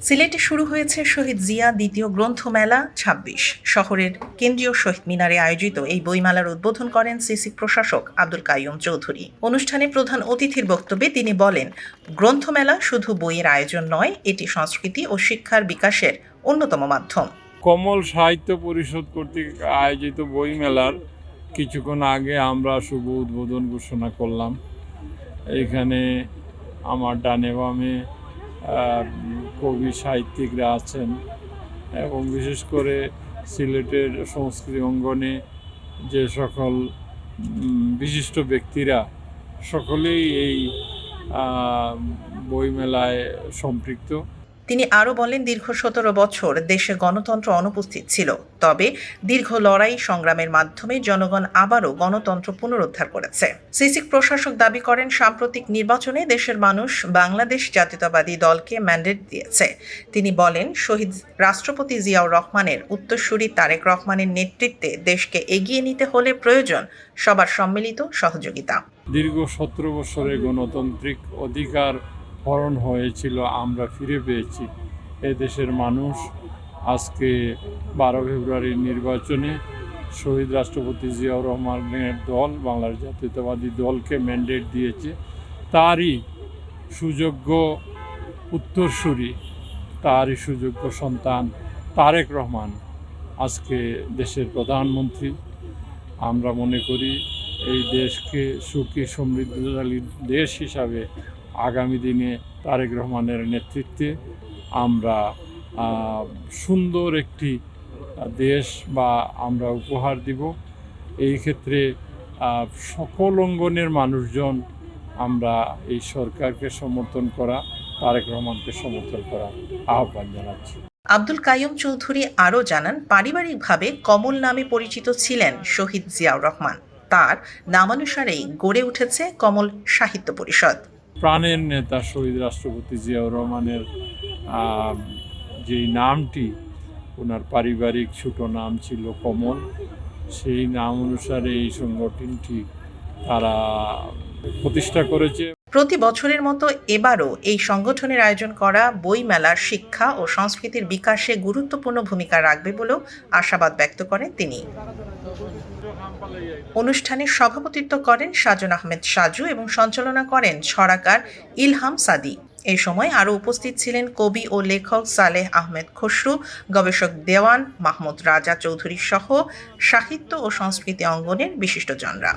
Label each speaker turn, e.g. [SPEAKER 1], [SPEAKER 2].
[SPEAKER 1] সিলেটে শুরু হয়েছে শহীদ জিয়া দ্বিতীয় গ্রন্থমেলা ২৬। শহরের কেন্দ্রীয় শহীদ মিনারে আয়োজিত এই বইমেলার উদ্বোধন করেন সিসি প্রশাসক আব্দুল কাইয়ুম চৌধুরী। অনুষ্ঠানে প্রধান অতিথির বক্তব্যে তিনি বলেন, গ্রন্থমেলা শুধু বইয়ের আয়োজন নয়, এটি সংস্কৃতি ও শিক্ষার বিকাশের অন্যতম মাধ্যম।
[SPEAKER 2] কমল সাহিত্য পরিষদ কর্তৃক আয়োজিত বইমেলার কিছুক্ষণ আগে আমরা শুভ উদ্বোধন ঘোষণা করলাম। এখানে আমার ডানে বামে কবি সাহিত্যিকরা আছেন এবং বিশেষ করে সিলেটের সংস্কৃতি অঙ্গনে যে সকল বিশিষ্ট ব্যক্তিরা সকলেই এই বইমেলায় সম্পৃক্ত।
[SPEAKER 1] তিনি আরও বলেন, দীর্ঘ ১৭ বছর দেশে গণতন্ত্র অনুপস্থিত ছিল, তবে দীর্ঘ লড়াই সংগ্রামের মাধ্যমে জনগণ আবারও গণতন্ত্র পুনরুদ্ধার করেছে। সিসিক প্রশাসক দাবি করেন, সাম্প্রতিক নির্বাচনে দেশের মানুষ বাংলাদেশ জাতীয়তাবাদী দলকে ম্যান্ডেট দিয়েছে। তিনি বলেন, শহীদ রাষ্ট্রপতি জিয়াউর রহমানের উত্তরসূরি তারেক রহমানের নেতৃত্বে দেশকে এগিয়ে নিতে হলে প্রয়োজন সবার সম্মিলিত সহযোগিতা।
[SPEAKER 2] দীর্ঘ ১৭ বছরের গণতান্ত্রিক অধিকার হরণ হয়েছিল, আমরা ফিরে পেয়েছি। এ দেশের মানুষ আজকে ১২ ফেব্রুয়ারির নির্বাচনে শহীদ রাষ্ট্রপতি জিয়াউর রহমানের দল বাংলাদেশ জাতীয়তাবাদী দলকে ম্যান্ডেট দিয়েছে। তারই সুযোগ্য উত্তরসূরি, তারই সুযোগ্য সন্তান তারেক রহমান আজকে দেশের প্রধানমন্ত্রী। আমরা মনে করি এই দেশকে সুখী সমৃদ্ধশালী দেশ হিসাবে আগামী দিনে তারেক রহমানের নেতৃত্বে আমরা সুন্দর একটি দেশ বা আমরা উপহার দিব। এই ক্ষেত্রে সকল অঙ্গনের মানুষজন আমরা এই সরকারকে সমর্থন করা, তারেক রহমানকে সমর্থন করা আহ্বান জানাচ্ছি।
[SPEAKER 1] আব্দুল কাইয়ুম চৌধুরী আরও জানান, পারিবারিকভাবে কমল নামে পরিচিত ছিলেন শহীদ জিয়াউর রহমান। তার নামানুসারেই গড়ে উঠেছে কমল সাহিত্য পরিষদ।
[SPEAKER 2] প্রাণের নেতা শহীদ রাষ্ট্রপতি জিয়াউর রহমানের যেই নামটি, ওনার পারিবারিক ছোট নাম ছিল কমল, সেই নাম অনুসারে এই সংগঠনটি তারা প্রতিষ্ঠা করেছে।
[SPEAKER 1] প্রতি বছরের মতো এবারও এই সংগঠনের আয়োজন করা বইমেলার শিক্ষা ও সংস্কৃতির বিকাশে গুরুত্বপূর্ণ ভূমিকা রাখবে বলেও আশাবাদ ব্যক্ত করেন তিনি। অনুষ্ঠানে সভাপতিত্ব করেন সাজন আহমেদ সাজু এবং সঞ্চালনা করেন ছড়াকার ইলহাম সাদি। এই সময় আরও উপস্থিত ছিলেন কবি ও লেখক সালেহ আহমেদ খসরু, গবেষক দেওয়ান মাহমুদ রাজা চৌধুরী সহ সাহিত্য ও সংস্কৃতি অঙ্গনের বিশিষ্টজনরা।